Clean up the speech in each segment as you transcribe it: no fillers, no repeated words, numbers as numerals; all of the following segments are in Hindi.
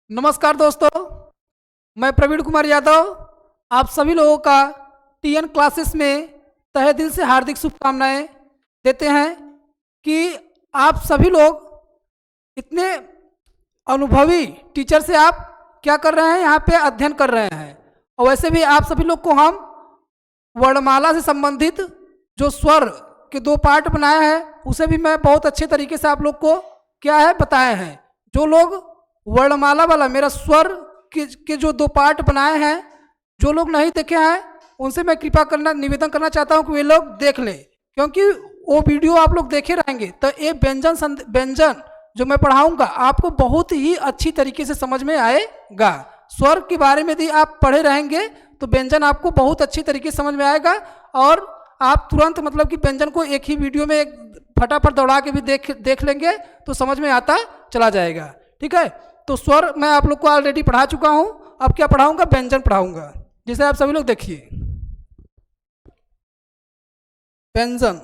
नमस्कार दोस्तों, मैं प्रवीण कुमार यादव आप सभी लोगों का टीएन क्लासेस में तहे दिल से हार्दिक शुभकामनाएं देते हैं कि आप सभी लोग इतने अनुभवी टीचर से आप क्या कर रहे हैं, यहाँ पे अध्ययन कर रहे हैं। और वैसे भी आप सभी लोग को हम वर्णमाला से संबंधित जो स्वर के दो पार्ट बनाए हैं उसे भी मैं बहुत अच्छे तरीके से आप लोग को क्या है बताए हैं। जो लोग वर्णमाला वाला मेरा स्वर के जो दो पार्ट बनाए हैं, जो लोग नहीं देखे हैं उनसे मैं कृपा करना निवेदन करना चाहता हूं कि वे लोग देख लें, क्योंकि वो वीडियो आप लोग देखे रहेंगे तो ये व्यंजन जो मैं पढ़ाऊंगा आपको बहुत ही अच्छी तरीके से समझ में आएगा। स्वर के बारे में यदि आप पढ़े रहेंगे तो व्यंजन आपको बहुत अच्छी तरीके से समझ में आएगा और आप तुरंत मतलब कि व्यंजन को एक ही वीडियो में फटाफट दौड़ा के भी देख लेंगे तो समझ में आता चला जाएगा। ठीक है, तो स्वर मैं आप लोग को ऑलरेडी पढ़ा चुका हूं, अब क्या पढ़ाऊंगा, व्यंजन पढ़ाऊंगा, जिसे आप सभी लोग देखिए। व्यंजन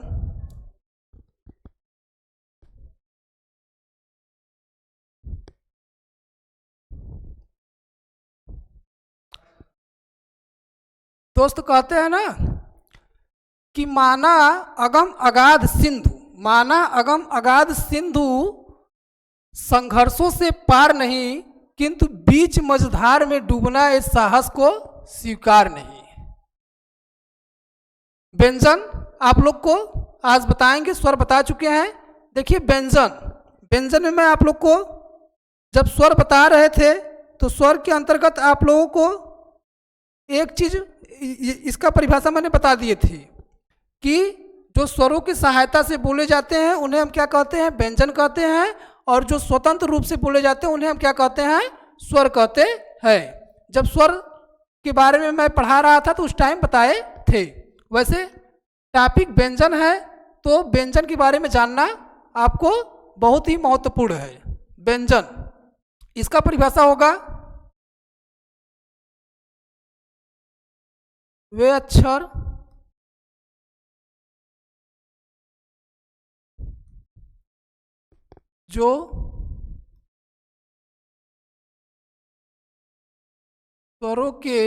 दोस्त कहते हैं ना कि माना अगम अगाध सिंधु, माना अगम अगाध सिंधु संघर्षों से पार नहीं, किंतु बीच मझधार में डूबना इस साहस को स्वीकार नहीं। व्यंजन आप लोग को आज बताएंगे, स्वर बता चुके हैं। देखिए व्यंजन में मैं आप लोग को जब स्वर बता रहे थे तो स्वर के अंतर्गत आप लोगों को एक चीज इसका परिभाषा मैंने बता दिए थी कि जो स्वरों की सहायता से बोले जाते हैं उन्हें हम क्या कहते हैं, व्यंजन कहते हैं, और जो स्वतंत्र रूप से बोले जाते हैं उन्हें हम क्या कहते हैं, स्वर कहते हैं। जब स्वर के बारे में मैं पढ़ा रहा था तो उस टाइम बताए थे। वैसे टॉपिक व्यंजन है तो व्यंजन के बारे में जानना आपको बहुत ही महत्वपूर्ण है। व्यंजन इसका परिभाषा होगा वे अक्षर जो स्वरों के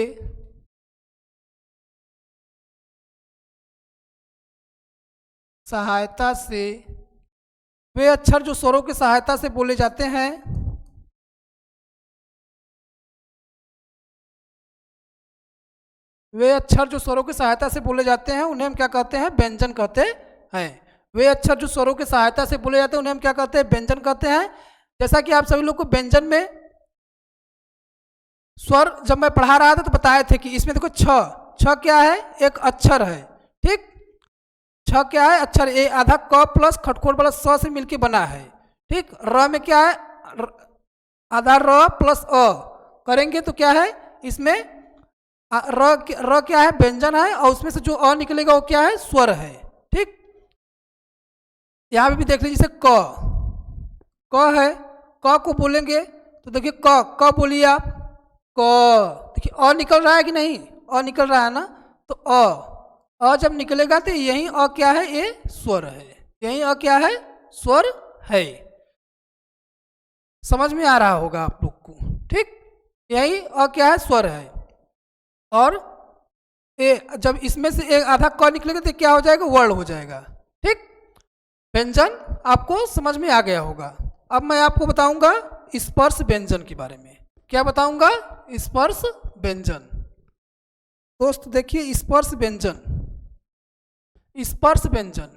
सहायता से, वे अक्षर जो स्वरों की सहायता से बोले जाते हैं वे अक्षर जो स्वरों की सहायता से बोले जाते हैं उन्हें हम क्या कहते हैं, व्यंजन कहते हैं। वे अक्षर जो स्वरों की सहायता से बोले जाते हैं उन्हें हम क्या कहते हैं, व्यंजन कहते हैं। जैसा कि आप सभी लोग को व्यंजन में स्वर जब मैं पढ़ा रहा था तो बताए थे कि इसमें देखो छ क्या है, एक अक्षर है। ठीक, छ क्या है, अक्षर। ए आधा क प्लस खटखोट वाला स से मिलके बना है। ठीक, र में क्या है, आधा र प्लस अ करेंगे तो क्या है, इसमें र क्या है, व्यंजन है, और उसमें से जो अ निकलेगा वो क्या है, स्वर है। ठीक, यहां पे भी देख लीजिए, जैसे क है, क को बोलेंगे तो देखिए क बोलिए आप, क, देखिए अ निकल रहा है कि नहीं, अ निकल रहा है ना, तो अ जब निकलेगा तो यही अ क्या है, ये स्वर है। यही अ क्या है, स्वर है। समझ में आ रहा होगा आप लोग को। ठीक, यही अ क्या है, स्वर है। और ए जब इसमें से एक आधा क निकलेगा तो क्या हो जाएगा, वर्ण हो जाएगा। ठीक, व्यंजन आपको समझ में आ गया होगा। अब मैं आपको बताऊंगा स्पर्श व्यंजन के बारे में। क्या बताऊंगा, स्पर्श व्यंजन। दोस्त देखिए, स्पर्श व्यंजन, स्पर्श व्यंजन,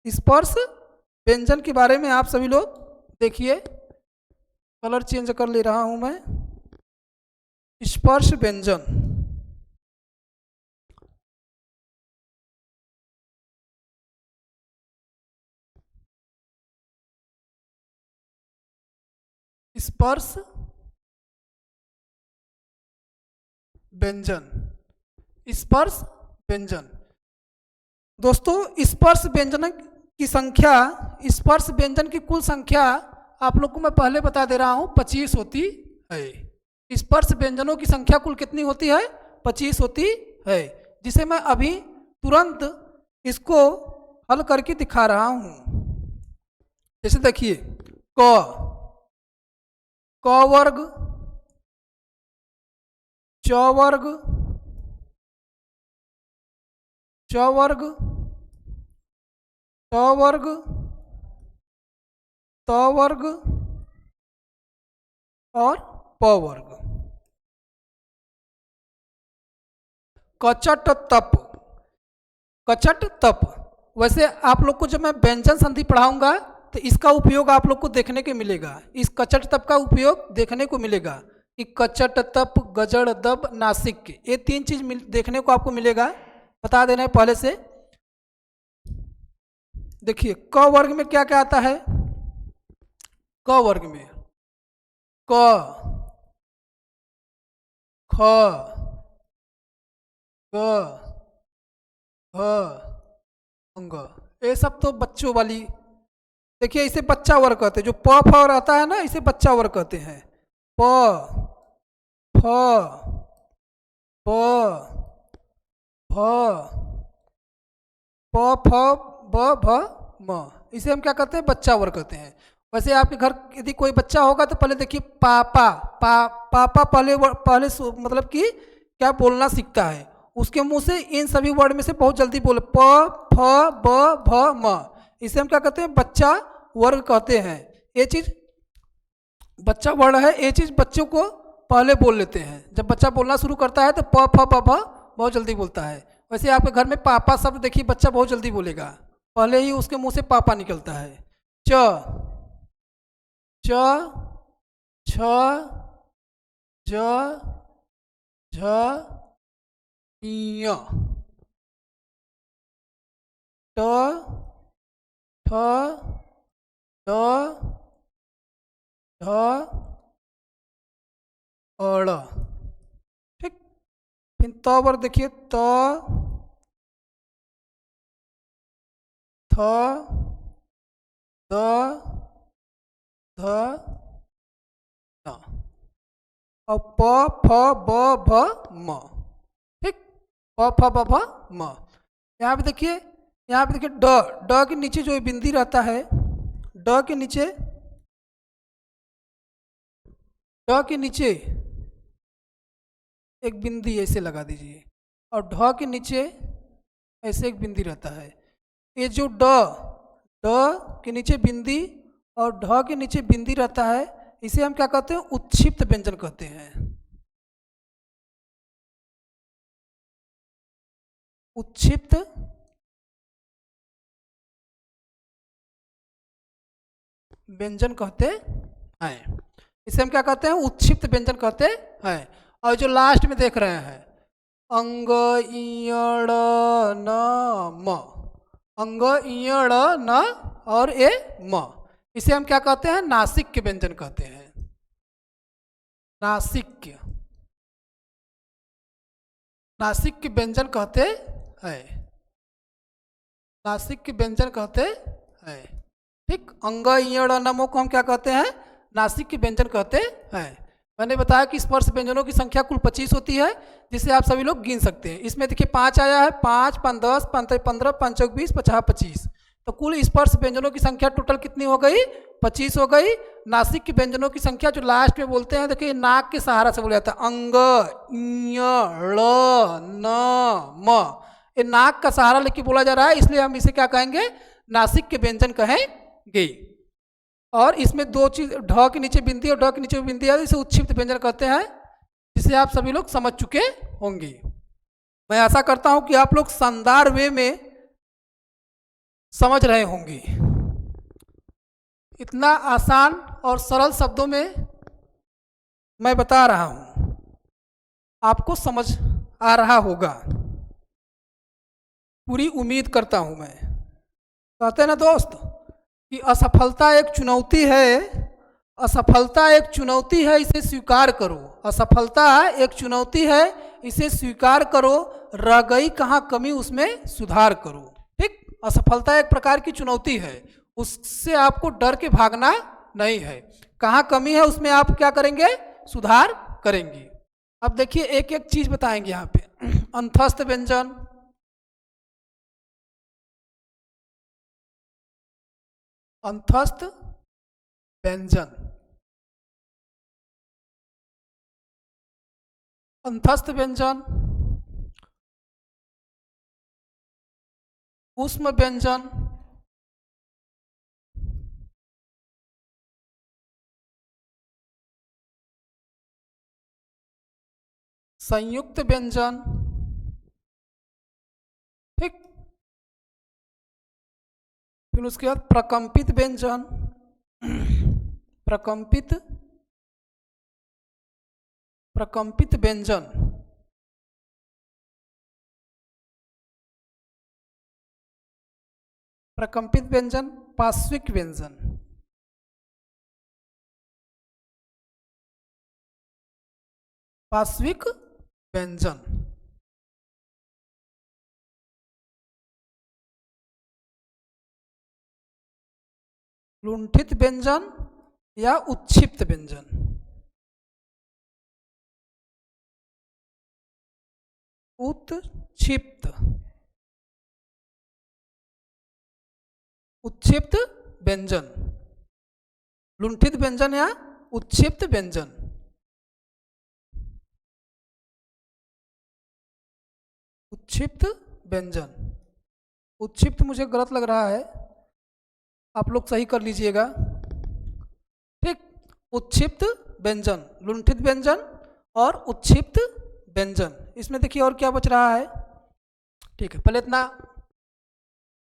स्पर्श व्यंजन के बारे में आप सभी लोग देखिए, कलर चेंज कर ले रहा हूं मैं। स्पर्श व्यंजन, स्पर्श व्यंजन, स्पर्श व्यंजन। दोस्तों स्पर्श व्यंजन की संख्या, स्पर्श व्यंजन की कुल संख्या आप लोग को मैं पहले बता दे रहा हूं, 25 होती है। स्पर्श व्यंजनों की संख्या कुल कितनी होती है, 25 होती है, जिसे मैं अभी तुरंत इसको हल करके दिखा रहा हूं। जैसे देखिए क, क वर्ग, च वर्ग, च वर्ग, ट वर्ग, त वर्ग और प वर्ग। कचट तप, कचट तप। वैसे आप लोग को जब मैं व्यंजन संधि पढ़ाऊंगा तो इसका उपयोग आप लोग को देखने को मिलेगा, इस कचट तप का उपयोग देखने को मिलेगा कि कचट तप, गजड़ दब, नासिक, ये तीन चीज देखने को आपको मिलेगा। बता देना है पहले से। देखिए क वर्ग में क्या क्या आता है। क वर्ग में क, ख, ग, घ, अंग, ये सब तो बच्चों वाली। देखिए इसे बच्चा वर्ग कहते हैं, जो प फ रहता है ना इसे बच्चा वर्ग कहते हैं। प, फ, ब, भ, प, फ, ब, भ, म, इसे हम क्या कहते हैं, बच्चा वर्ग कहते हैं। वैसे आपके घर यदि कोई बच्चा होगा तो पहले देखिए पापा, पापा पहले मतलब कि क्या बोलना सीखता है, उसके मुंह से इन सभी वर्ड में से बहुत जल्दी बोले प, फ, ब, भ, म, इसे हम क्या कहते हैं, बच्चा वर्ग कहते हैं। ये चीज बच्चा वर्ड है, ये चीज बच्चों को पहले बोल लेते हैं। जब बच्चा बोलना शुरू करता है तो प, फ, ब, भ बहुत जल्दी बोलता है। वैसे आपके घर में पापा शब्द देखिए बच्चा बहुत जल्दी बोलेगा, पहले ही उसके मुंह से पापा निकलता है। च, च, छ, ज, झ, ञ, ट, ठ, ड, ढ, अड़। ठीक, फिर त वर्ग देखिए त, थ, द, ध, न और प, फ, ब, भ, म। ठीक, प, फ, ब, भ, म। यहाँ पे देखिए, यहाँ पे देखिए ड, ड के नीचे जो बिंदी रहता है, ड के नीचे, ड के नीचे एक बिंदी ऐसे लगा दीजिए और ढ के नीचे ऐसे एक बिंदी रहता है। ये जो ड, ड के नीचे बिंदी और ढ के नीचे बिंदी रहता है, इसे हम क्या कहते हैं, उत्क्षिप्त व्यंजन कहते हैं। उत्क्षिप्त व्यंजन कहते हैं, इसे हम क्या कहते हैं, उत्क्षिप्त व्यंजन कहते हैं। और जो लास्ट में देख रहे हैं अंग इयड़ न म, अंग इयड़ न और ए म, इसे हम क्या कहते हैं, नासिक के व्यंजन कहते हैं। नासिक, नासिक के व्यंजन कहते हैं, नासिक के व्यंजन कहते हैं। ठीक, अंग इयड़ नमो को हम क्या कहते हैं, नासिक के व्यंजन कहते हैं। मैंने बताया कि स्पर्श व्यंजनों की संख्या कुल 25 होती है, जिसे आप सभी लोग गिन सकते हैं। इसमें देखिए 5 आया है, 5, 5, 10, 5, 15, 5, 20, 50, 25, तो कुल स्पर्श व्यंजनों की संख्या टोटल कितनी हो गई, 25 हो गई। नासिक के व्यंजनों की संख्या जो लास्ट में बोलते हैं, देखिए नाक के सहारा से बोला जाता है, अंग इ ळ न म, ये नाक का सहारा लेके बोला जा रहा है, इसलिए हम इसे क्या कहेंगे, नासिक के व्यंजन कहेंगे। और इसमें दो चीज, ढ के नीचे बिंदी और ढ के नीचे बिंदी है, इसे उत्क्षिप्त व्यंजन कहते हैं, जिसे आप सभी लोग समझ चुके होंगे। मैं आशा करता हूं कि आप लोग शानदार वे में समझ रहे होंगे। इतना आसान और सरल शब्दों में मैं बता रहा हूं, आपको समझ आ रहा होगा, पूरी उम्मीद करता हूं मैं। कहते हैं ना दोस्त कि असफलता एक चुनौती है, असफलता एक चुनौती है, इसे स्वीकार करो। असफलता एक चुनौती है, इसे स्वीकार करो, रह गई कहाँ कमी उसमें सुधार करो। ठीक, असफलता एक प्रकार की चुनौती है, उससे आपको डर के भागना नहीं है। कहाँ कमी है उसमें आप क्या करेंगे, सुधार करेंगे। अब देखिए एक एक चीज बताएंगे यहाँ पे। अंतस्थ व्यंजन, अंतस्थ व्यंजन, अंतस्थ व्यंजन, ऊष्म व्यंजन, संयुक्त व्यंजन, ठीक। फिर उसके बाद प्रकंपित व्यंजन, प्रकंपित प्रकंपित व्यंजन, प्रकंपित व्यंजन, पार्श्विक व्यंजन, पार्श्विक व्यंजन, लुंठित व्यंजन या उत्क्षिप्त व्यंजन, उत्क्षिप्त, उत्क्षिप्त व्यंजन, लुंठित व्यंजन या उत्क्षिप्त व्यंजन। उत्क्षिप्त व्यंजन, उत्क्षिप्त मुझे गलत लग रहा है, आप लोग सही कर लीजिएगा, ठीक। उत्क्षिप्त व्यंजन, लुंठित व्यंजन और उत्क्षिप्त व्यंजन। इसमें देखिए और क्या बच रहा है, ठीक है। पहले इतना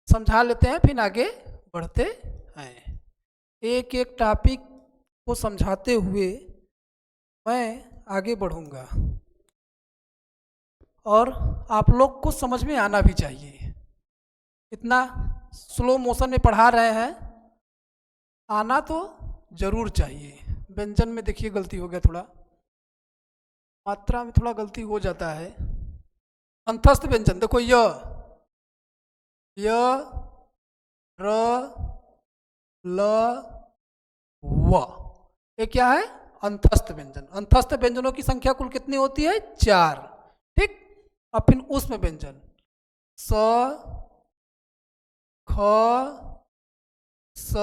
समझा लेते हैं, फिर आगे बढ़ते हैं। एक एक टॉपिक को समझाते हुए मैं आगे बढ़ूंगा और आप लोग को समझ में आना भी चाहिए। इतना स्लो मोशन में पढ़ा रहे हैं, आना तो जरूर चाहिए। व्यंजन में देखिए गलती हो गया, थोड़ा मात्रा में थोड़ा गलती हो जाता है। अंतस्थ व्यंजन देखो, य, र, ल, व, ये क्या है? अंतस्थ व्यंजन। अंतस्थ व्यंजनों की संख्या कुल कितनी होती है? 4, ठीक। अब फिर ऊष्म व्यंजन, स, ख, स,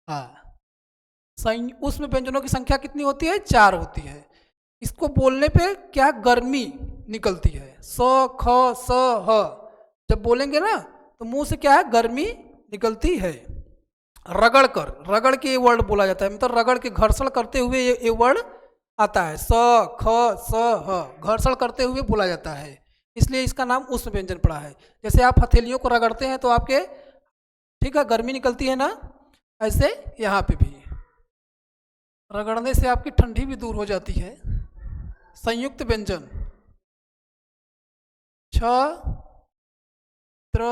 आ। ऊष्म व्यंजनों की संख्या कितनी होती है? 4 होती है। इसको बोलने पे क्या गर्मी निकलती है, स, ख, स, ह। जब बोलेंगे ना तो मुंह से क्या है? गर्मी निकलती है। रगड़ कर, रगड़ के ये वर्ड बोला जाता है, मतलब रगड़ के घर्षण करते हुए ये वर्ड आता है, स, ख, स, ह, घर्षण करते हुए बोला जाता है, इसलिए इसका नाम ऊष्म व्यंजन पड़ा है। जैसे आप हथेलियों को रगड़ते हैं तो आपके, ठीक है, गर्मी निकलती है ना, ऐसे यहाँ पे भी रगड़ने से आपकी ठंडी भी दूर हो जाती है। संयुक्त व्यंजन, छ, त्र,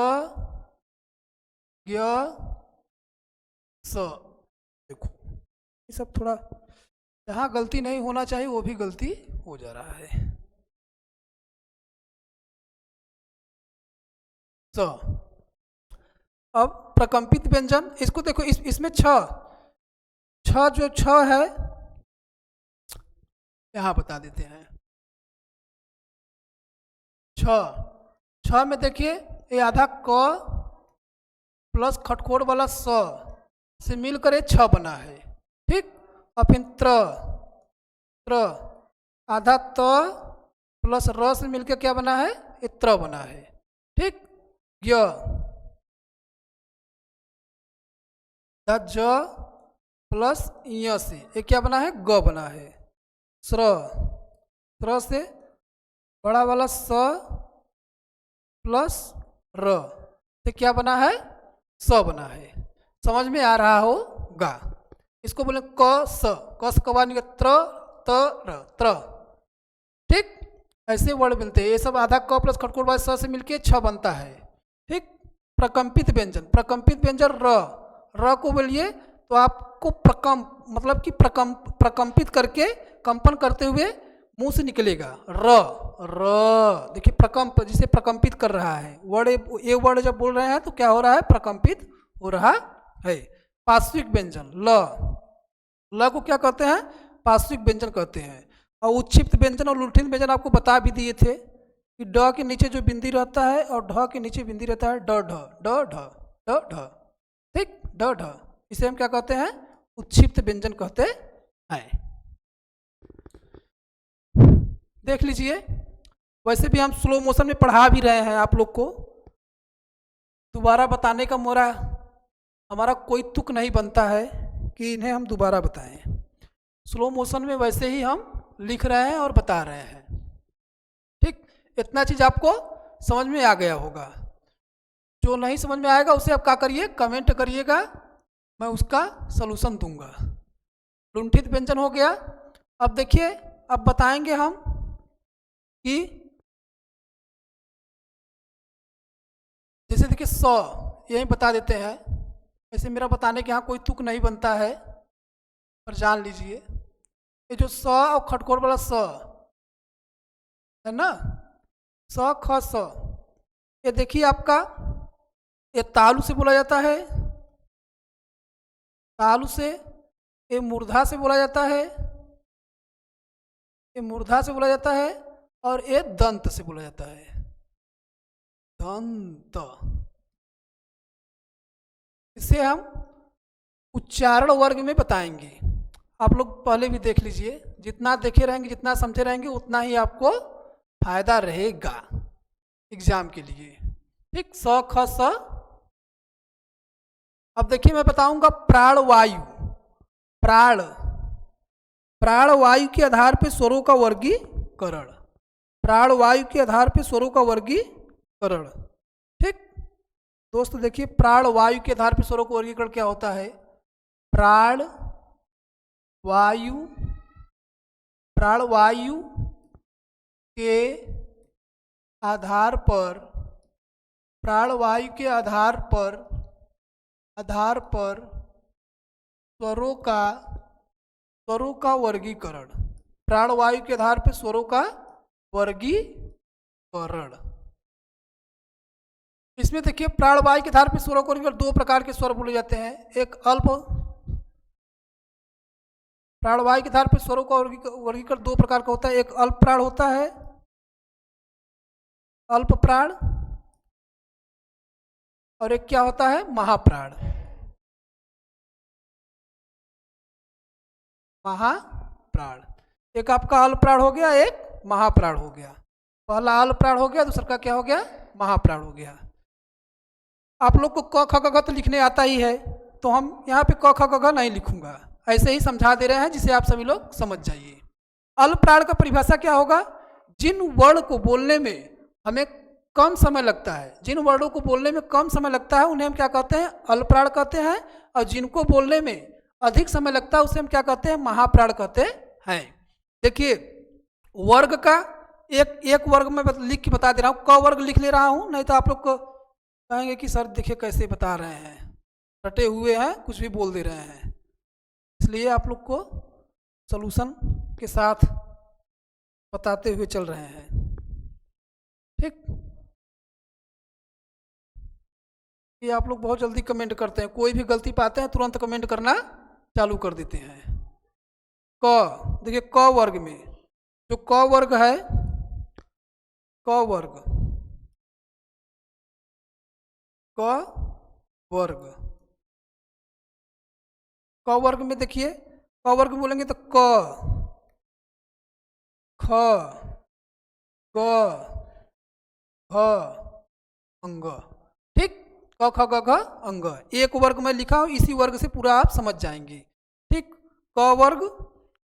ज्ञ, स। देखो ये सब थोड़ा जहाँ गलती नहीं होना चाहिए वो भी गलती हो जा रहा है। स। अब प्रकंपित व्यंजन, इसको देखो, इसमें छ जो छ है यहाँ बता देते हैं। छ में देखिए ये आधा क प्लस खटखोर वाला स से मिलकर ये छ बना है, ठीक। और फिर त्र आधा त प्लस र से मिलकर क्या बना है? ये त्र बना है, ठीक। ज्ञ ज प्लस य से ये क्या बना है? ग बना है। स्र से बड़ा वाला स प्लस र से क्या बना है? स बना है। समझ में आ रहा होगा। इसको बोले क स कवा निकल त्र त र त्र, ठीक। ऐसे वर्ड मिलते हैं। ये सब आधा क प्लस खटखोर वाले स से मिलके छ बनता है, ठीक। प्रकंपित व्यंजन, प्रकंपित व्यंजन र को बोलिए तो आपको मतलब कि प्रकंपित करके, कंपन करते हुए मुंह से निकलेगा। र देखिए, प्रकंप, जिसे प्रकंपित कर रहा है वर्ड, ये वर्ड जब बोल रहे हैं तो क्या हो रहा है? प्रकंपित हो रहा है। पार्श्विक व्यंजन, ल को क्या कहते हैं? पार्श्विक व्यंजन कहते हैं। और उत्क्षिप्त व्यंजन और लुंठित व्यंजन आपको बता भी दिए थे, कि ड के नीचे जो बिंदी रहता है और ढ के नीचे बिंदी रहता है, ड ढ ड ढ ड ढ, ठीक, ड ढ, इसे हम क्या कहते हैं? उच्छिप्त व्यंजन कहते हैं। देख लीजिए, वैसे भी हम स्लो मोशन में पढ़ा भी रहे हैं आप लोग को, दोबारा बताने का हमारा कोई तुक नहीं बनता है कि इन्हें हम दोबारा बताएं। स्लो मोशन में वैसे ही हम लिख रहे हैं और बता रहे हैं, ठीक। इतना चीज़ आपको समझ में आ गया होगा। जो नहीं समझ में आएगा उसे आप क्या करिए, कमेंट करिएगा, मैं उसका सलूशन दूंगा। लुंठित व्यंजन हो गया। अब देखिए, अब बताएंगे हम कि जैसे देखिए 100 यही बता देते हैं। ऐसे मेरा बताने के यहाँ कोई तुक नहीं बनता है, पर जान लीजिए ये जो 100 और खटखोर वाला 100 है ना, 100 ख 100, ये देखिए आपका, ये तालु से बोला जाता है, तालु से, ये मूर्धा से बोला जाता है, ये मूर्धा से बोला जाता है, और ये दंत से बोला जाता है, दंत। इसे हम उच्चारण वर्ग में बताएंगे। आप लोग पहले भी देख लीजिए, जितना देखे रहेंगे, जितना समझे रहेंगे, उतना ही आपको फायदा रहेगा एग्जाम के लिए, ठीक। 100 ख 100। अब देखिए मैं बताऊंगा प्राणवायु। प्राणवायु के आधार पर स्वरों का वर्गीकरण, प्राणवायु के आधार पर स्वरों का वर्गीकरण, ठीक। दोस्तों देखिए, प्राणवायु के आधार पर स्वरों का वर्गीकरण क्या होता है? प्राणवायु के आधार पर, प्राणवायु के आधार पर स्वरों का वर्गीकरण, प्राणवायु के आधार पर स्वरों का वर्गीकरण। इसमें देखिए, प्राणवायु के आधार पर स्वरों को वर्गीकरण, 2 प्रकार के स्वर बोले जाते हैं। एक अल्प, प्राणवायु के आधार पर स्वरों का वर्गीकरण 2 प्रकार का होता है। एक अल्प प्राण होता है, अल्प प्राण, और एक क्या होता है? महाप्राण। महाप्राण, एक आपका अल्प प्राण हो गया, एक महाप्राण हो गया। पहला अल्प प्राण हो गया, दूसरा का क्या हो गया? महाप्राण हो गया। आप लोग को क ख ग घ तो लिखने आता ही है, तो हम यहाँ पे क ख ग घ नहीं लिखूंगा, ऐसे ही समझा दे रहे हैं जिसे आप सभी लोग समझ जाइए। अल्प प्राण का परिभाषा क्या होगा? जिन वर्ण को बोलने में हमें कम समय लगता है, जिन वर्णों को बोलने में कम समय लगता है उन्हें हम क्या कहते हैं? अल्प प्राण कहते हैं। और जिनको बोलने में अधिक समय लगता है उसे हम क्या कहते हैं? महाप्राण कहते हैं। देखिए, वर्ग का एक वर्ग में लिख के बता दे रहा हूँ, क वर्ग लिख ले रहा हूँ, नहीं तो आप लोग को कहेंगे कि सर देखिए कैसे बता रहे हैं, रटे हुए हैं, कुछ भी बोल दे रहे हैं। इसलिए आप लोग को सॉल्यूशन के साथ बताते हुए चल रहे हैं, ठीक। ये आप लोग बहुत जल्दी कमेंट करते हैं, कोई भी गलती पाते हैं तुरंत कमेंट करना चालू कर देते हैं। क, देखिए क वर्ग में जो क वर्ग है, क वर्ग, क वर्ग, क वर्ग में देखिए, क वर्ग बोलेंगे तो क, ख, ग, घ, अंग, ठीक। क ख ग घ अंग, एक वर्ग में लिखा हूं, इसी वर्ग से पूरा आप समझ जाएंगे, ठीक। क वर्ग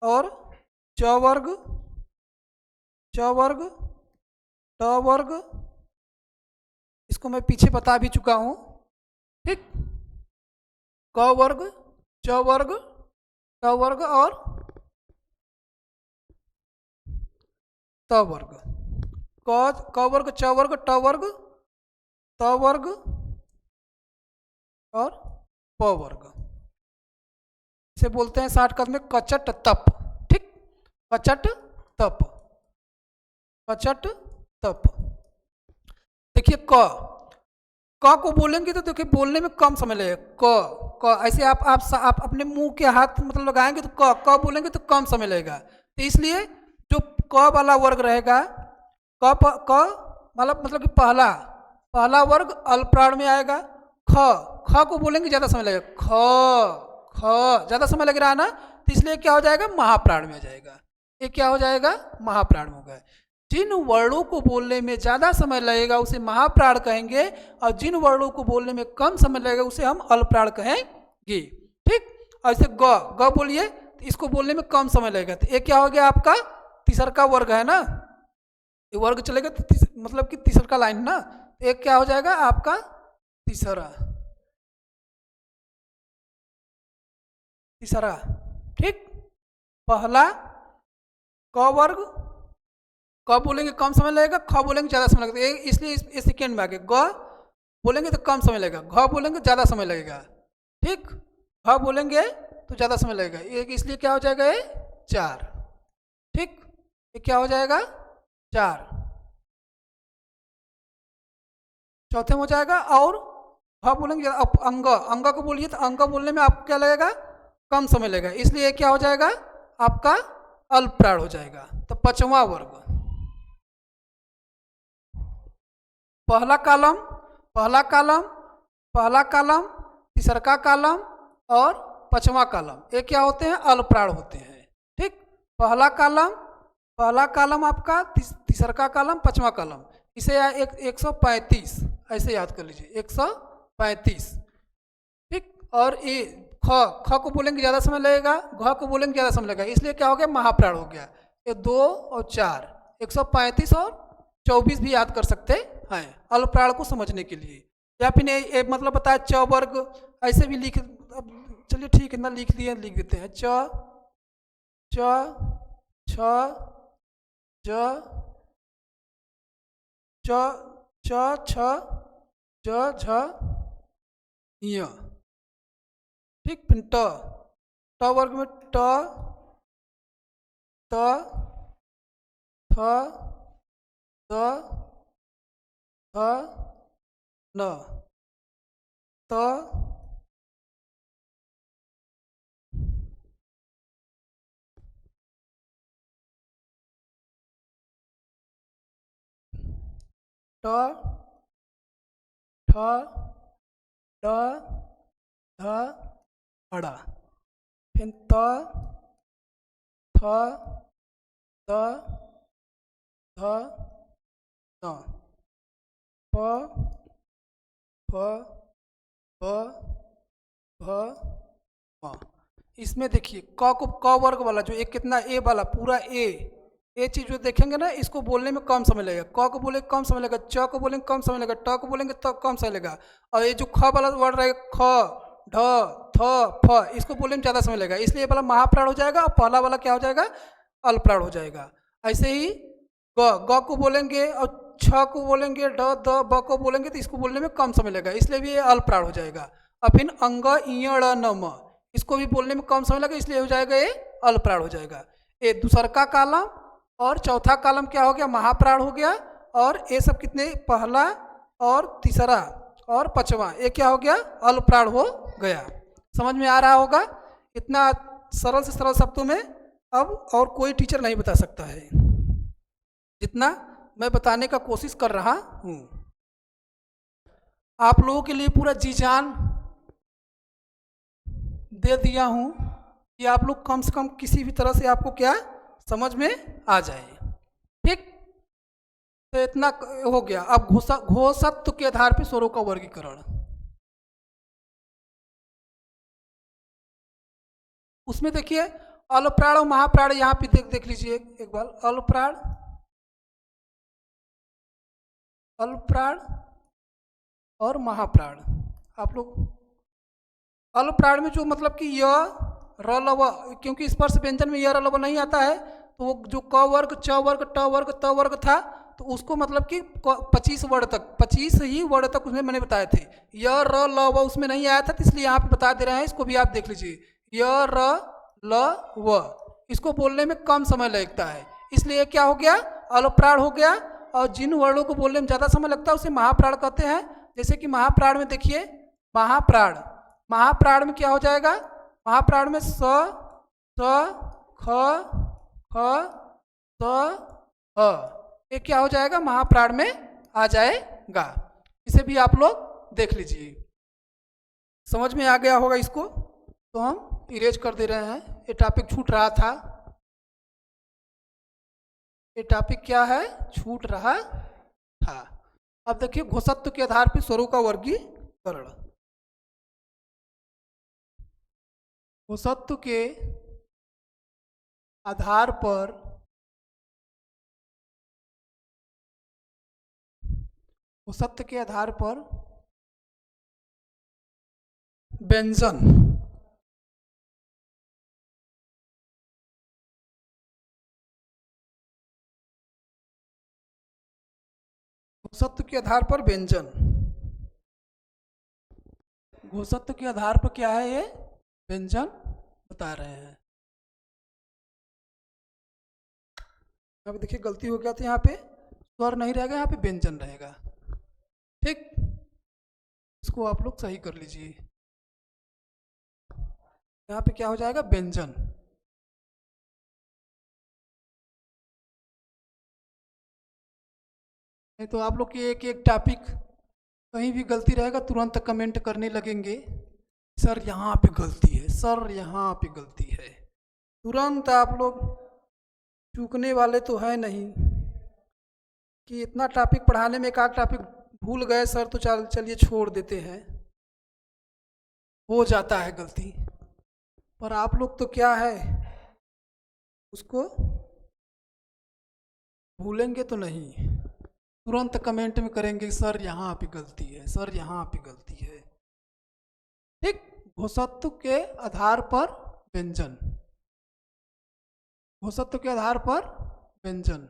और च वर्ग, च वर्ग, ट वर्ग, इसको मैं पीछे बता भी चुका हूं, ठीक। क वर्ग, च वर्ग, ट वर्ग और त वर्ग। क वर्ग, च वर्ग, ट वर्ग, त वर्ग और प वर्ग। इसे बोलते हैं शॉर्टकट में कचट तप, ठीक। कचट तप, कचट तप। देखिए क को बोलेंगे तो देखिए बोलने में कम समय लगेगा। क ऐसे आप अपने मुंह के हाथ मतलब लगाएंगे तो क बोलेंगे तो कम समय लगेगा। तो इसलिए जो क वाला वर्ग रहेगा, क मतलब कि पहला पहला वर्ग अल्पप्राण में आएगा। ख ख को बोलेंगे ज़्यादा समय लगेगा, ख ख ज़्यादा समय लग रहा है ना, तो इसलिए क्या हो जाएगा, महाप्राण में आ जाएगा। ये क्या हो जाएगा, महाप्राण हो गया। जिन वर्णों को बोलने में ज़्यादा समय लगेगा उसे महाप्राण कहेंगे, और जिन वर्णों को बोलने में कम समय लगेगा उसे हम अल्पप्राण कहेंगे। ठीक, और ऐसे ग ग बोलिए तो इसको बोलने में कम समय लगेगा, तो ये क्या हो गया आपका तीसरा का वर्ग है ना, ये वर्ग चलेगा तो मतलब कि तीसरा का लाइन ना, एक क्या हो जाएगा आपका तीसरा तीसरा। ठीक, पहला क वर्ग, क बोलेंगे कम समय लगेगा, ख बोलेंगे ज़्यादा समय लगेगा, इसलिए इस सेकेंड में आगे ग बोलेंगे तो कम समय लगेगा, घ बोलेंगे ज़्यादा समय लगेगा। ठीक, घ बोलेंगे तो ज़्यादा समय लगेगा, ये इसलिए क्या हो जाएगा, ये 4। ठीक, ये क्या हो जाएगा 4, चौथे में हो जाएगा। और हाँ बोलेंगे अब अंग, अंग को बोलिए तो अंग बोलने में आपको क्या लगेगा, कम समय लगेगा, इसलिए क्या हो जाएगा आपका अल्पप्राण हो जाएगा। तो पांचवा वर्ग, पहला कॉलम पहला कॉलम पहला कॉलम तीसरा का कॉलम और पांचवा कॉलम, ये क्या होते हैं, अल्पप्राण होते हैं। ठीक, पहला कॉलम आपका, तीसरा का कॉलम, पांचवा कॉलम, इसे 135 ऐसे याद कर लीजिए, 135। ठीक, और ये ख को बोलेंगे ज़्यादा समय लगेगा, घ को बोलेंगे ज़्यादा समय लगेगा, इसलिए क्या हो गया, महाप्राण हो गया। ये 2 और 4, 135 और 24 भी याद कर सकते हैं अल्पप्राण को समझने के लिए। या फिर ये मतलब बताया च वर्ग, ऐसे भी लिख, चलिए ठीक है ना, लिख दिए, लिख देते हैं च छ ज च छ ज झ य। ठीक, फिर ट वर्ग में ट त थ द थ न त ट ठ ड ध अड़ा, फिर त थ द ध न प फ ब भ म। इसमें देखिए क वर्ग वाला जो एक कितना ए वाला पूरा ए चीज जो देखेंगे ना, इसको बोलने में कम समय लगेगा। क को बोलेंगे कम समय लगेगा, च को बोलेंगे कम समय लगेगा, ट को बोलेंगे तो कम समय लगेगा, और ये जो ख वाला वर्ड रहेगा ख ढ थ फ, इसको बोलने में ज़्यादा समय लगेगा, इसलिए ये वाला महाप्राण हो जाएगा और पहला वाला क्या हो जाएगा, अल्पप्राण हो जाएगा। ऐसे ही ग को बोलेंगे और छ को बोलेंगे, ड द ब को बोलेंगे तो इसको बोलने में कम समय लगेगा, इसलिए भी ये अल्पप्राण हो जाएगा। और फिर अंग इ ड़ न म, इसको भी बोलने में कम समय लगेगा, इसलिए हो जाएगा ये अल्पप्राण हो जाएगा। ये दूसरा का कॉलम और चौथा कॉलम क्या हो गया, महाप्राण हो गया। और ये सब कितने, पहला और तीसरा और पांचवा, ये क्या हो गया, अल्पप्राण हो गया। समझ में आ रहा होगा, इतना सरल से सरल शब्दों में अब और कोई टीचर नहीं बता सकता है जितना मैं बताने का कोशिश कर रहा हूँ। आप लोगों के लिए पूरा जी जान दे दिया हूँ कि आप लोग कम से कम किसी भी तरह से आपको क्या समझ में आ जाए। ठीक, तो इतना हो गया। अब घोषत्व के आधार पर स्वरों का वर्गीकरण, उसमें देखिए अल्पप्राण और महाप्राण, यहाँ पे देख लीजिए एक बार, अल्पप्राण और महाप्राण। आप लोग अल्पप्राण में जो मतलब कि य र लव, क्योंकि स्पर्श व्यंजन में य र लव नहीं आता है, तो वो जो क वर्ग च वर्ग ट वर्ग त वर्ग था, तो उसको मतलब कि 25 वर्ड तक, 25 ही वर्ड तक उसमें मैंने बताए थे। य र ल व उसमें नहीं आया था, तो इसलिए यहाँ पे बता दे रहे हैं, इसको भी आप देख लीजिए। य र ल व, इसको बोलने में कम समय लगता है, इसलिए क्या हो गया, अल्पप्राण हो गया। और जिन वर्णों को बोलने में ज़्यादा समय लगता है उसे महाप्राण कहते हैं। जैसे कि महाप्राण में देखिए, महाप्राण में क्या हो जाएगा, महाप्राण में स ख ख स ह, ये क्या हो जाएगा, महाप्राण में आ जाएगा। इसे भी आप लोग देख लीजिए। समझ में आ गया होगा इसको, तो हम इरेज कर दे रहे हैं। ये टॉपिक छूट रहा था, ये टॉपिक क्या है, छूट रहा था। अब देखिए, घोषत्व के आधार पर स्वरों का वर्गीकरण। घोषत्व के आधार पर घोषत्व के आधार पर व्यंजन। घोषत्व के आधार पर व्यंजन। घोषत्व के आधार पर क्या है, ये व्यंजन बता रहे हैं। अब देखिए, गलती हो गया था, यहाँ पे स्वर नहीं रहेगा, यहाँ पे व्यंजन रहेगा। ठीक, इसको आप लोग सही कर लीजिए। यहाँ पे क्या हो जाएगा, व्यंजन। नहीं तो आप लोग की एक एक टॉपिक कहीं भी गलती रहेगा, तुरंत कमेंट करने लगेंगे, सर यहाँ पे गलती है, सर यहाँ पे गलती है। तुरंत आप लोग चूकने वाले तो है नहीं कि इतना टॉपिक पढ़ाने में एक आध टॉपिक भूल गए सर, तो चलिए छोड़ देते हैं, हो जाता है गलती। पर आप लोग तो क्या है, उसको भूलेंगे तो नहीं, तुरंत कमेंट में करेंगे सर यहाँ पे गलती है, सर यहाँ पे गलती है। ठीक, घोषत्व के आधार पर व्यंजन। घोषत्व के आधार पर व्यंजन।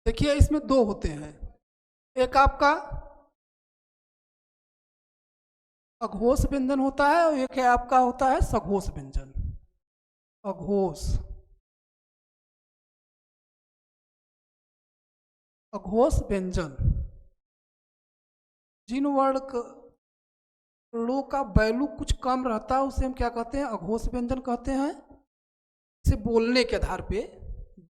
देखिए, इसमें दो होते हैं, एक आपका अघोष व्यंजन होता है और एक है आपका होता है सघोष व्यंजन। अघोष, अघोष व्यंजन जिन वर्णों का वैल्यू कुछ कम रहता है उसे हम क्या कहते हैं, अघोष व्यंजन कहते हैं। इसे बोलने के आधार पे,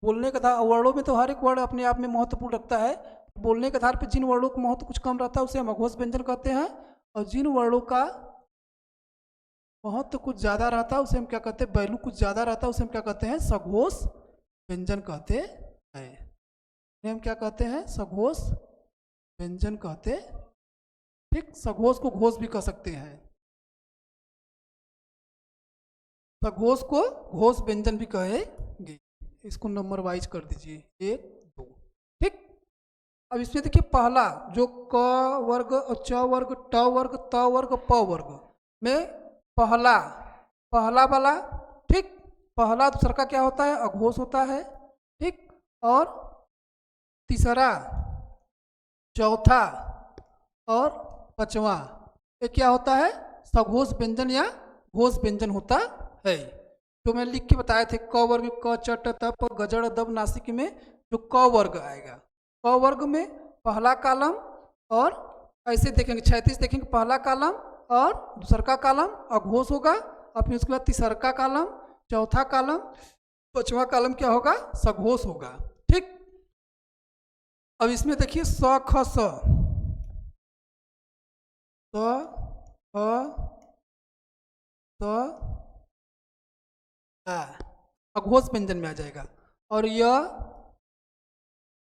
बोलने के आधार, वर्णों में तो हर एक वर्ण अपने आप में महत्वपूर्ण रखता है, बोलने के आधार पे जिन वर्णों का महत्व कुछ कम रहता है उसे हम अघोष व्यंजन कहते हैं, और जिन वर्णों का महत्व कुछ ज़्यादा रहता है उसे हम क्या कहते हैं, वैल्यू कुछ ज़्यादा रहता है उसे हम क्या कहते हैं, सघोष व्यंजन कहते हैं। हम क्या कहते हैं, सघोष व्यंजन कहते। ठीक, सघोष को घोष भी कह सकते हैं, सघोष को घोष व्यंजन भी कहेंगे। इसको नंबर वाइज कर दीजिए, 1 2। ठीक, अब इसमें देखिए, पहला जो क वर्ग और च वर्ग, ट वर्ग, त वर्ग, प वर्ग में पहला वाला, ठीक, पहला दूसरा का क्या होता है, अघोष होता है। ठीक, और तीसरा, चौथा और पांचवा ये क्या होता है, सघोष व्यंजन या घोष व्यंजन होता है। जो मैं लिख के बताए थे, क वर्ग क चट तप गजड़ दब नासिक में जो क वर्ग आएगा, क वर्ग में पहला कॉलम, और ऐसे देखेंगे 36 देखेंगे, पहला कॉलम और दूसरा का कॉलम अघोष होगा, और फिर उसके बाद तीसरा का कॉलम, चौथा कॉलम, पांचवा कॉलम क्या होगा, सघोष होगा। ठीक, अब इसमें देखिए, स ख स, अघोष व्यंजन में आ जाएगा, और य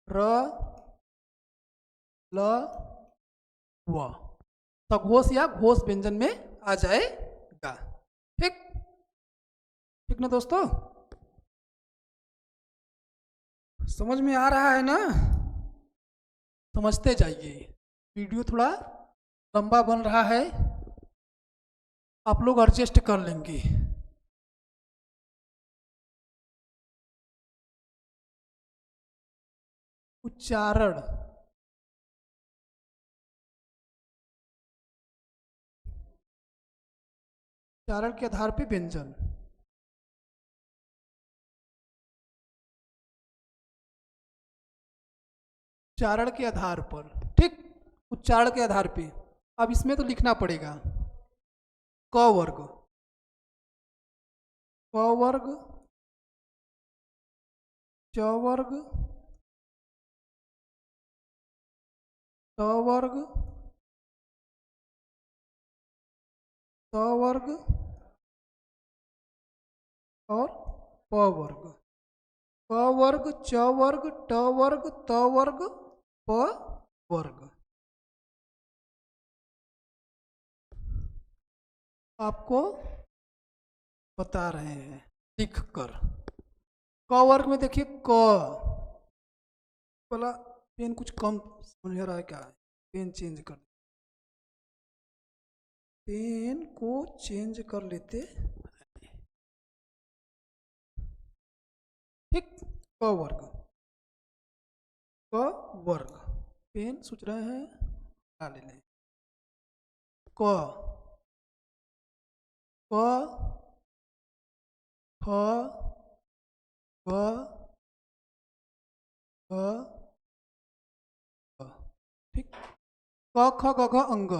र ल व सघोष या घोष व्यंजन में आ जाएगा। ठीक, ठीक ना दोस्तों, समझ में आ रहा है ना, समझते जाइए। वीडियो थोड़ा लंबा बन रहा है, आप लोग एडजस्ट कर लेंगे। उच्चारण, उच्चारण के आधार पे व्यंजन। उच्चारण के आधार पर, ठीक, उच्चारण के आधार पे। अब इसमें तो लिखना पड़ेगा, क वर्ग, क वर्ग, च वर्ग, ट वर्ग, त वर्ग और प वर्ग। क वर्ग, च वर्ग, ट वर्ग, त वर्ग, प वर्ग। आपको बता रहे हैं लिख कर। क वर्ग में देखिए क, वाला पेन कुछ कम समझ रहा है क्या? पेन चेंज कर, पेन को चेंज कर लेते। ठीक, क वर्ग, क वर्ग। पेन सोच रहे हैं ला ले लें। क, क, ख, ग, घ, ग। ठीक, क ख ग घ अंग।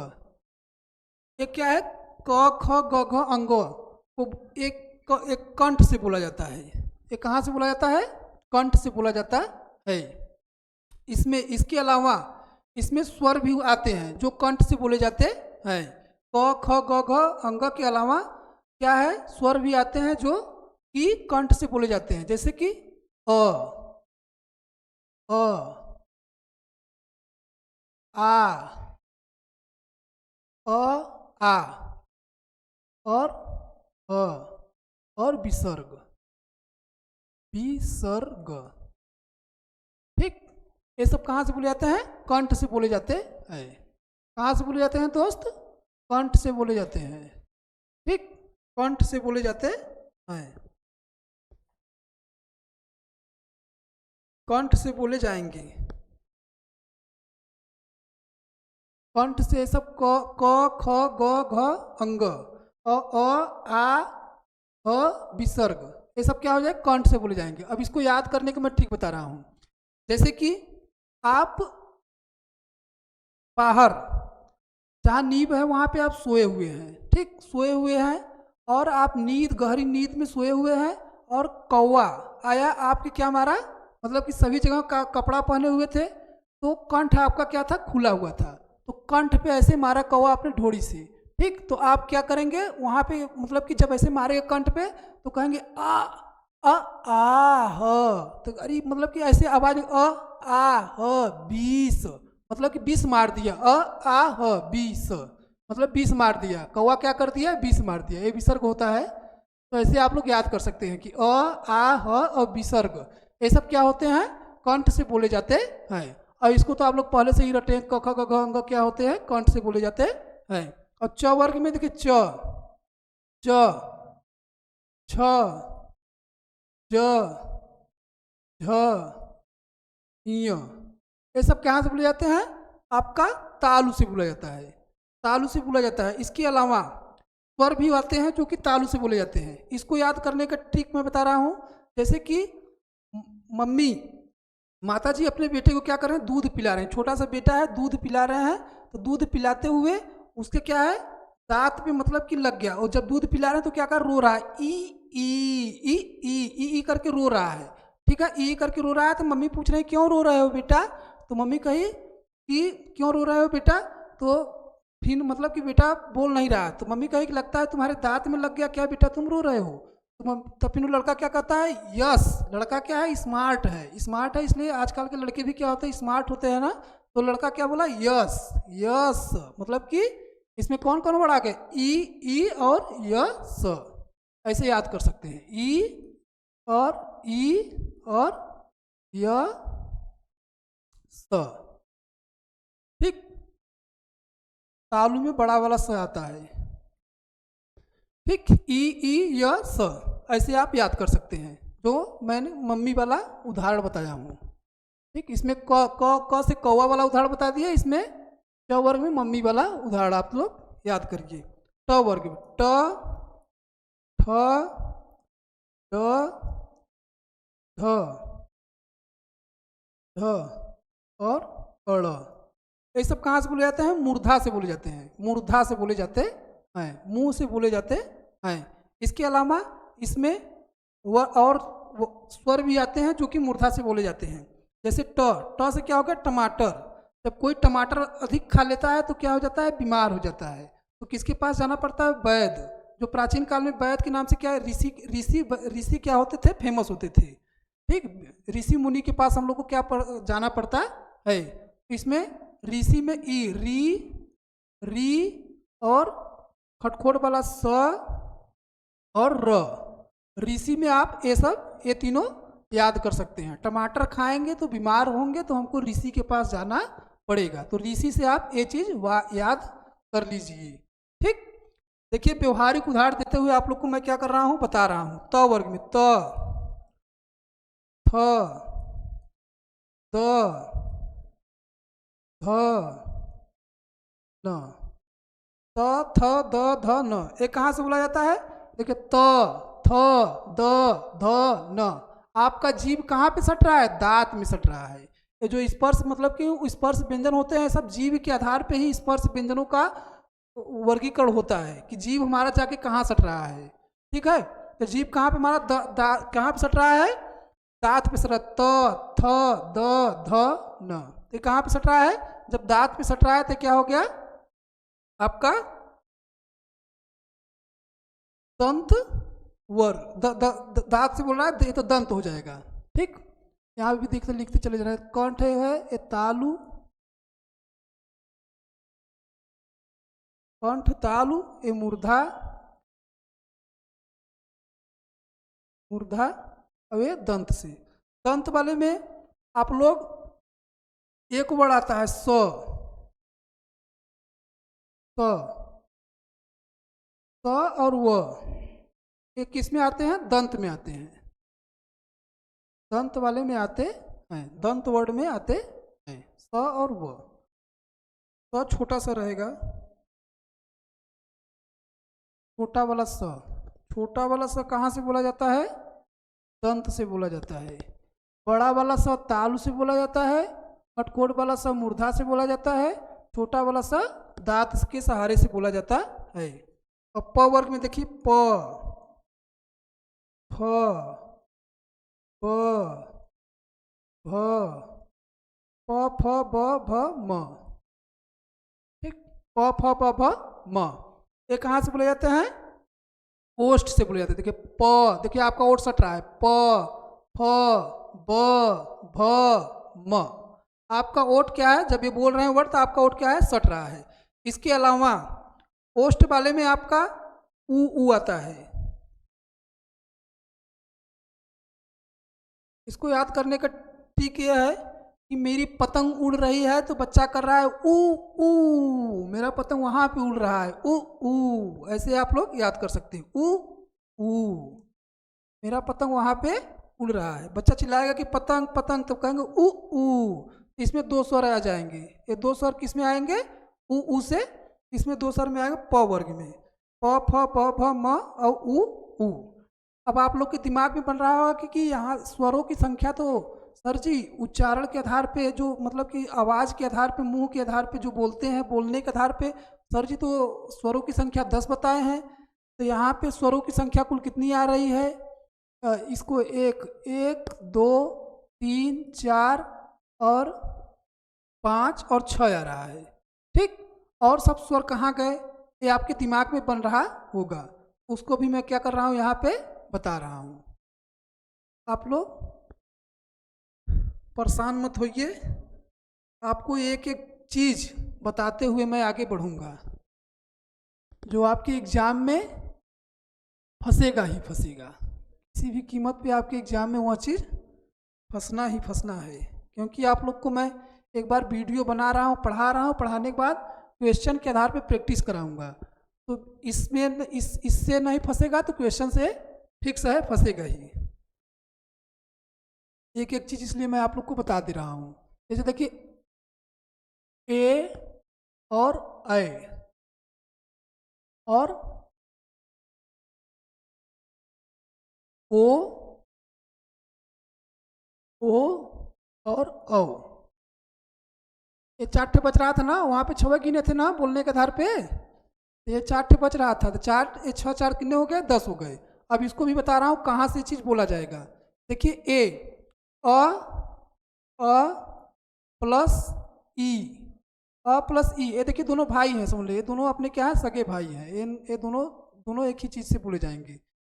ये क्या है? क ख ग घ अंग को एक कंठ से बोला जाता है। ये कहाँ से बोला जाता है? कंठ से बोला जाता है। इसमें इसके अलावा इसमें स्वर भी आते हैं जो कंठ से बोले जाते हैं। क ख ग घ अंग के अलावा क्या है? स्वर भी आते हैं जो कि कंठ से बोले जाते हैं, जैसे कि अ, आ, अ, आ और अ और विसर्ग, विसर्ग। ठीक, ये सब कहाँ से बोले जाते हैं? कंठ से बोले जाते हैं। कहाँ से बोले जाते हैं दोस्त? कंठ से बोले जाते हैं। ठीक, कंठ से बोले जाते हैं, कंठ से बोले जाएंगे। कंठ से सब क ख ग घ अंग, आ विसर्ग, ये सब क्या हो जाए? कंठ से बोले जाएंगे। अब इसको याद करने का मैं ठीक बता रहा हूँ। जैसे कि आप बाहर जहाँ नींव है वहाँ पे आप सोए हुए हैं। ठीक, सोए हुए हैं और आप नींद, गहरी नींद में सोए हुए हैं और कौवा आया, आपके क्या मारा? मतलब कि सभी जगह का कपड़ा पहने हुए थे तो कंठ आपका क्या था? खुला हुआ था। तो कंठ पे ऐसे मारा कौवा अपने ढोड़ी से। ठीक, तो आप क्या करेंगे वहाँ पे? मतलब कि जब ऐसे मारेगा कंठ पे तो कहेंगे आ ह। तो अरे मतलब कि ऐसे आवाज आ ह 20, मतलब कि 20 मार दिया। आ ह 20 मतलब 20 मार दिया। कौवा क्या कर दिया? 20 मार दिया। ये विसर्ग होता है। तो ऐसे आप लोग याद कर सकते हैं कि आ ह और विसर्ग ये सब क्या होते हैं? कंठ से बोले जाते हैं। और इसको तो आप लोग पहले से ही रटे हैं। क ख ग घ अंग क्या होते हैं? कंठ से बोले जाते हैं। और च वर्ग में देखिए च, च, छ, ज, झ, य, ये सब कहाँ से बोले जाते हैं? आपका तालु से बोला जाता है। तालु से बोला जाता है। इसके अलावा स्वर भी आते हैं जो कि तालु से बोले जाते हैं। इसको याद करने का ट्रिक मैं बता रहा हूँ। जैसे कि मम्मी, माता जी अपने बेटे को क्या कर रहे हैं? दूध पिला रहे हैं। छोटा सा बेटा है, दूध पिला रहे हैं। तो दूध पिलाते हुए उसके क्या है? दांत पे मतलब कि लग गया। और जब दूध पिला रहे हैं तो क्या कर? रो रहा है। ई ई ई ई करके रो रहा है। ठीक है, ई करके रो रहा है। तो मम्मी पूछ रहे हैं क्यों रो रहे हो बेटा? तो मम्मी कही कि क्यों रो रहे हो बेटा? तो फिर मतलब कि बेटा बोल नहीं रहा। तो मम्मी कही कि लगता है तुम्हारे दांत में लग गया क्या बेटा, तुम रो रहे हो? तो फिर लड़का क्या कहता है? यस। लड़का क्या है? स्मार्ट है। स्मार्ट है इसलिए आजकल के लड़के भी क्या होते हैं? स्मार्ट होते हैं ना। तो लड़का क्या बोला? यस। यस मतलब कि इसमें कौन कौन वर्ड आ गए? ई और यस। ऐसे याद कर सकते हैं। ई और य स। ठीक, तालु में बड़ा वाला स आता है। ठीक, ई य स ऐसे आप याद कर सकते हैं, जो मैंने मम्मी वाला उदाहरण बताया हूँ। ठीक, इसमें क से कौवा वाला उदाहरण बता दिया। इसमें ट वर्ग में मम्मी वाला उदाहरण आप लोग याद करिए। ट वर्ग में ट, ठ, ड, ध, ध और अड़, ये सब कहाँ से बोले जाते हैं? मूर्धा से बोले जाते हैं। मूर्धा से बोले जाते हैं, मुंह से बोले जाते हैं। इसके अलावा इसमें और वो स्वर भी आते हैं जो कि मूर्धा से बोले जाते हैं। जैसे ट से क्या हो गया टमाटर। जब कोई टमाटर अधिक खा लेता है तो क्या हो जाता है, बीमार हो जाता है। तो किसके पास जाना पड़ता है, वैद्य। जो प्राचीन काल में वैद्य के नाम से क्या है, ऋषि ऋषि ऋषि क्या होते थे, फेमस होते थे। ठीक, ऋषि मुनि के पास हम लोग को क्या जाना पड़ता है। इसमें ऋषि में ई, री और खटखोट वाला स और र। ऋषि में आप ये तीनों याद कर सकते हैं। टमाटर खाएंगे तो बीमार होंगे तो हमको ऋषि के पास जाना पड़ेगा, तो ऋषि से आप ये चीज याद कर लीजिए। ठीक, देखिए व्यवहारिक उदाहरण देते हुए आप लोग को मैं क्या कर रहा हूँ, बता रहा हूँ। त वर्ग में त, थ, द, ध, न। त, थ, द, ध, न। ये कहाँ से बोला जाता है, देखिए त, थ, द, ध, न। आपका जीभ कहाँ पे सट रहा है, दांत में सट रहा है। ये जो स्पर्श मतलब कि स्पर्श व्यंजन होते हैं, सब जीभ के आधार पे ही स्पर्श व्यंजनों का वर्गीकरण होता है कि जीभ हमारा जाके कहाँ सट रहा है। ठीक है, तो जीभ कहाँ पे हमारा कहाँ पे सट रहा है, दांत पे सट रहा है। त, थ, द, ध, न। ये कहाँ पे सट रहा है, जब दांत पे सट रहा है तो क्या हो गया आपका दंत वर्ग। दांत से बोल रहा है, ये तो दंत हो जाएगा। ठीक, यहाँ भी देखते लिखते चले जा रहे हैं। कंठ है ये तालु, कंठ तालु, ये मूर्धा, मूर्धा। अब ये दंत से, दंत वाले में आप लोग एक वर्ड आता है स, और व। ये किस में आते हैं, दंत में आते हैं, दंत वाले में आते हैं, दंत वर्ड में आते हैं स और व। स छोटा सा रहेगा, छोटा वाला स। छोटा वाला स कहाँ से बोला जाता है, दंत से बोला जाता है। बड़ा वाला स तालु से बोला जाता है, खटखोट वाला स मूर्धा से बोला जाता है, छोटा वाला स दांत के सहारे से बोला जाता है। और प वर्ग में देखिए प, फ, ब, भ, प, फ, ब, भ, म। ठीक, प, फ, ब, भ, म। ये कहाँ से बोले जाते हैं, ओष्ठ से बोले जाते हैं। देखिए प, देखिए आपका ओठ सट रहा है, प, फ, ब, भ, म। आपका ओठ क्या है, जब ये बोल रहे हैं वर्ड तो आपका ओठ क्या है, सट रहा है। इसके अलावा ओष्ठ वाले में आपका ऊ आता है। इसको याद करने का ट्रिक यह है कि मेरी पतंग उड़ रही है तो बच्चा कर रहा है ऊ ऊ, मेरा पतंग वहां पे उड़ रहा है, ऊ ऊ। ऐसे आप लोग याद कर सकते हैं, ऊ ऊ, मेरा पतंग वहां पे उड़ रहा है। बच्चा चिल्लाएगा कि पतंग पतंग, तो कहेंगे ऊ ऊ। इसमें दो स्वर आ जाएंगे। ये दो स्वर किस में आएंगे, ऊ से। इसमें दो स्वर में आएंगे प वर्ग में, प, फ, ब, भ, म और ऊ ऊ। अब आप लोग के दिमाग में बन रहा होगा कि यहाँ स्वरों की संख्या तो सर जी उच्चारण के आधार पे, जो मतलब कि आवाज़ के आधार पे, मुंह के आधार पे जो बोलते हैं, बोलने के आधार पे सर जी तो स्वरों की संख्या 10 बताए हैं। तो यहाँ पे स्वरों की संख्या कुल कितनी आ रही है, इसको एक 2 3 4 और 5 और 6 आ रहा है। ठीक, और सब स्वर कहाँ गए, ये आपके दिमाग में बन रहा होगा। उसको भी मैं क्या कर रहा हूँ, यहाँ पे बता रहा हूँ। आप लोग परेशान मत होइए, आपको एक एक चीज बताते हुए मैं आगे बढ़ूंगा, जो आपके एग्जाम में फंसेगा ही फंसेगा। किसी भी कीमत पे आपके एग्जाम में वह चीज़ फंसना ही फंसना है। क्योंकि आप लोग को मैं एक बार वीडियो बना रहा हूँ, पढ़ा रहा हूँ, पढ़ाने के बाद क्वेश्चन के आधार पे प्रैक्टिस कराऊंगा। तो इसमें इससे नहीं फंसेगा तो क्वेश्चन से फिक्स है फंसेगा ही। एक एक चीज इसलिए मैं आप लोग को बता दे रहा हूँ। जैसे देखिए ए और ऐ और ओ और औ, ये 4 ठे बच रहा था ना, वहाँ पे 6 गिने थे ना बोलने के आधार पे, ये 4 ठे बच रहा था, तो 4 ये 6 4 कितने हो गए, 10 हो गए। अब इसको भी बता रहा हूँ कहाँ से चीज़ बोला जाएगा। देखिए ए, अ प्लस ई, अ प्लस ई, ये देखिए दोनों भाई हैं, समझ लो ये दोनों अपने क्या है, सगे भाई हैं। ये दोनों दोनों एक ही चीज़ से बोले जाएंगे,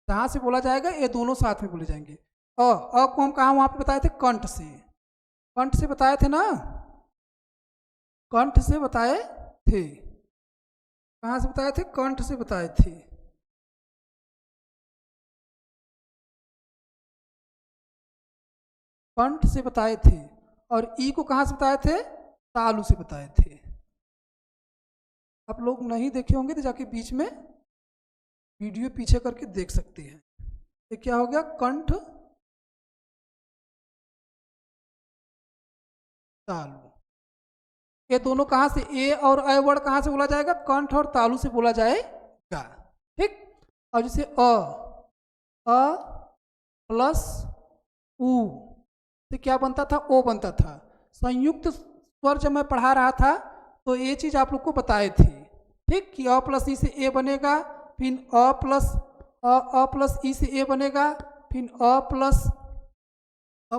जहाँ से बोला जाएगा ये दोनों साथ में बोले जाएंगे। अ को हम कहाँ वहाँ पे बताए थे, कंठ से, कंठ से बताए थे ना, कंठ से बताए थे। कहाँ से बताए थे, कंठ से बताए थे। कंठ से बताए थे। और ई को कहाँ से बताए थे, तालु से बताए थे। आप लोग नहीं देखे होंगे तो जाके बीच में वीडियो पीछे करके देख सकते हैं। ये क्या हो गया, कंठ तालु। ये दोनों कहाँ से, ए और अ वर्ड कहाँ से बोला जाएगा, कंठ और तालु से बोला जाएगा। ठीक। और जैसे अ प्लस उ तो क्या बनता था, ओ बनता था। संयुक्त स्वर जब मैं पढ़ा रहा था तो ये चीज आप लोग को बताए थे, ठीक, कि अ प्लस ई से ए बनेगा, फिर अ प्लस ई से ए बनेगा, फिर अ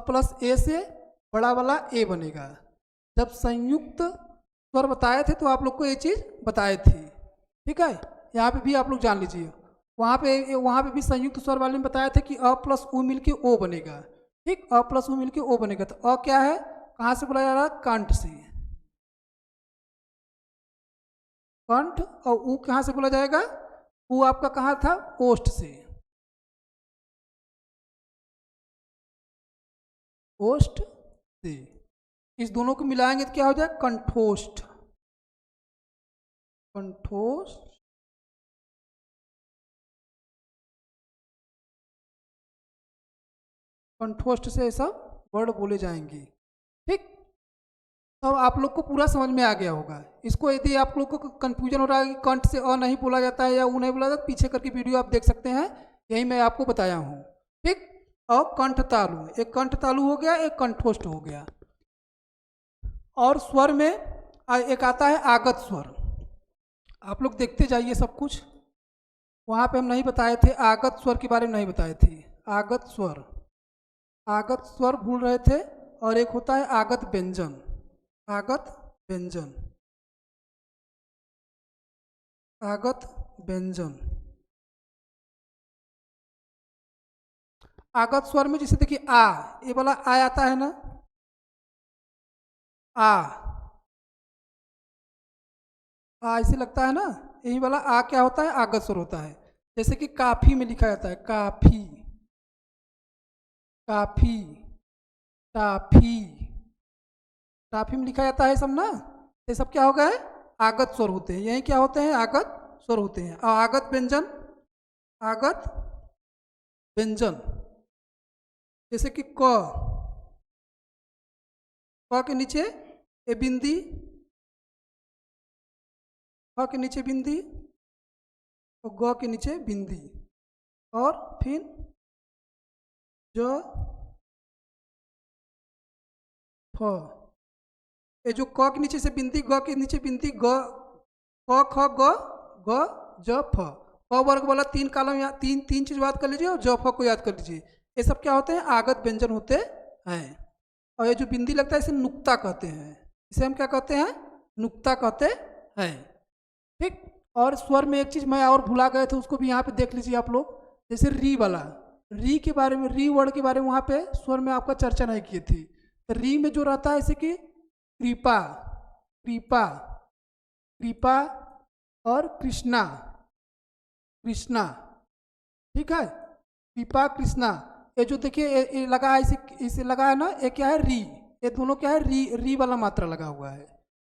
प्लस ए से बड़ा वाला ए बनेगा। जब संयुक्त स्वर बताए थे तो आप लोग को ये चीज़ बताए थे, ठीक है। यहाँ पे भी आप लोग जान लीजिए, वहाँ पे भी संयुक्त स्वर वाले में बताया था कि अ प्लस उ मिल के ओ बनेगा, ठीक, अ प्लस उ मिल के ओ बनेगा। तो अ क्या है, कहाँ से बोला जा रहा है, कंठ से, कंठ। और उ कहाँ से बोला जाएगा, उ आपका कहाँ था, ओष्ठ से, ओष्ठ से। इस दोनों को मिलाएंगे तो क्या हो जाए, कंठोष्ठ, कंठोष्ठ। कंठोष्ठ से सब वर्ड बोले जाएंगे, ठीक। तो आप लोग को पूरा समझ में आ गया होगा। इसको यदि आप लोग को कंफ्यूजन हो रहा है कि कंठ से अ नहीं बोला जाता है या उ नहीं बोला जाता, पीछे करके वीडियो आप देख सकते हैं, यही मैं आपको बताया हूँ, ठीक। और कंठ तालु, एक कंठ तालु हो गया, एक कंठोष्ठ हो गया। और स्वर में एक आता है आगत स्वर। आप लोग देखते जाइए सब कुछ, वहाँ पे हम नहीं बताए थे, आगत स्वर के बारे में नहीं बताए थे। आगत स्वर, आगत स्वर भूल रहे थे। और एक होता है आगत व्यंजन, आगत व्यंजन, आगत व्यंजन। आगत स्वर में जैसे देखिए आ, ये वाला आ आता है ना, आ ऐसे लगता है ना, यही वाला आ क्या होता है, आगत स्वर होता है। जैसे कि काफी में लिखा जाता है, काफी, काफी, टाफी, टाफी में लिखा जाता है सब ना, ये सब क्या हो गए, आगत स्वर होते हैं। यही क्या होते हैं, आगत स्वर होते हैं। और आगत व्यंजन, आगत व्यंजन जैसे कि क के नीचे ए बिंदी, ख के नीचे बिंदी, और ग के नीचे बिंदी, और फिर ज फ। ये जो क के नीचे से बिंदी, ग के नीचे बिंदी, ग क ख ग ज फ। क वर्ग वाला तीन कॉलम या तीन तीन चीज याद कर लीजिए, और ज फ को याद कर लीजिए। ये सब क्या होते हैं, आगत व्यंजन होते हैं। और ये जो बिंदी लगता है इसे नुक्ता कहते हैं, इसे हम क्या कहते हैं, नुक्ता कहते हैं, ठीक। और स्वर में एक चीज मैं और भुला गए थे, उसको भी यहाँ पे देख लीजिए आप लोग। जैसे री वाला, री के बारे में, री वर्ड के बारे में वहाँ पे स्वर में आपका चर्चा नहीं की थी। तो री में जो रहता है जैसे कि कृपा, कृपा, कृपा, और कृष्णा, कृष्णा, ठीक है, कृपा कृष्णा। ये जो देखिए ये लगा है, इसे लगा है ना, ये क्या है, री। ये दोनों क्या है, री वाला मात्रा लगा हुआ है,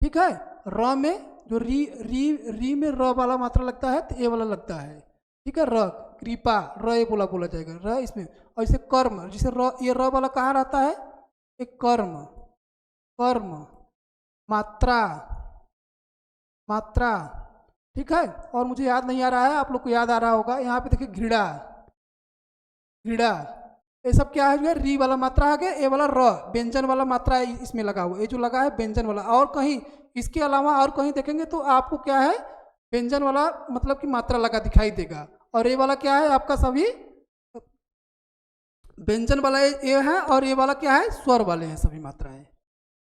ठीक है। र में जो री में र वाला मात्रा लगता है, तो ए वाला लगता है, ठीक है। र, कृपा, र ये बोला जाएगा, र इसमें। और इसे कर्म, जिसे र, ये र वाला कहाँ रहता है, एक कर्म, कर्म, मात्रा, मात्रा, ठीक है। और मुझे याद नहीं आ रहा है, आप लोग को याद आ रहा होगा, यहाँ पे देखिए घृणा, घृणा, ये सब क्या है, जो है री वाला मात्रा आ गया, ए वाला र व्यंजन वाला मात्रा इसमें लगा हुआ, ये जो लगा है व्यंजन वाला। और कहीं इसके अलावा और कहीं देखेंगे तो आपको क्या है, व्यंजन वाला मतलब कि मात्रा लगा दिखाई देगा। और ये वाला क्या है आपका, सभी व्यंजन वाला ये है और ये वाला क्या है, स्वर वाले हैं सभी मात्राएं।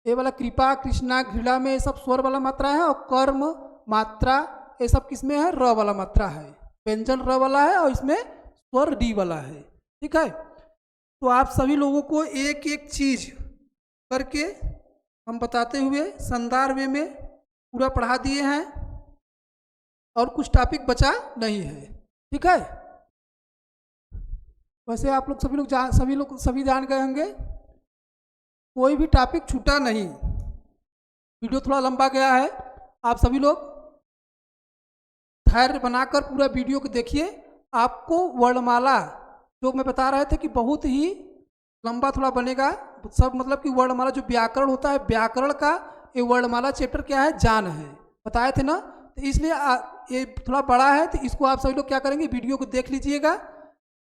ये वाला कृपा, कृष्णा, घृणा में ये सब स्वर वाला मात्रा है, और कर्म, मात्रा, ये सब किस में है, र वाला मात्रा है। व्यंजन र वाला है और इसमें स्वर डी वाला है। ठीक है, तो आप सभी लोगों को एक एक चीज करके हम बताते हुए शानदार वे में पूरा पढ़ा दिए हैं, और कुछ टॉपिक बचा नहीं है। ठीक है, वैसे आप लोग सभी जान गए होंगे, कोई भी टॉपिक छूटा नहीं। वीडियो थोड़ा लंबा गया है, आप सभी लोग धैर्य बनाकर पूरा वीडियो को देखिए। आपको वर्णमाला जो मैं बता रहे थे कि बहुत ही लंबा थोड़ा बनेगा सब, मतलब कि वर्णमाला जो व्याकरण होता है, व्याकरण का ये वर्णमाला चैप्टर क्या है, जान है, बताए थे ना। तो इसलिए ये थोड़ा बड़ा है, तो इसको आप सभी लोग क्या करेंगे, वीडियो को देख लीजिएगा,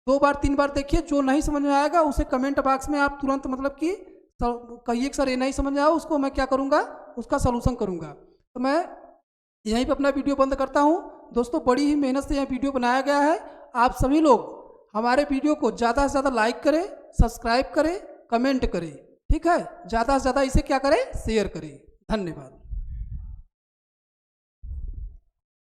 2 बार 3 बार देखिए। जो नहीं समझ में आएगा उसे कमेंट बॉक्स में आप तुरंत मतलब कि कहिए कि सर ये नहीं समझ आया, उसको मैं क्या करूँगा, उसका सलूशन करूँगा। तो मैं यहीं पे अपना वीडियो बंद करता हूँ। दोस्तों, बड़ी ही मेहनत से यह वीडियो बनाया गया है। आप सभी लोग हमारे वीडियो को ज़्यादा से ज़्यादा लाइक करें, सब्सक्राइब करें, कमेंट करें। ठीक है, ज़्यादा से ज़्यादा इसे क्या करें, शेयर करें। धन्यवाद।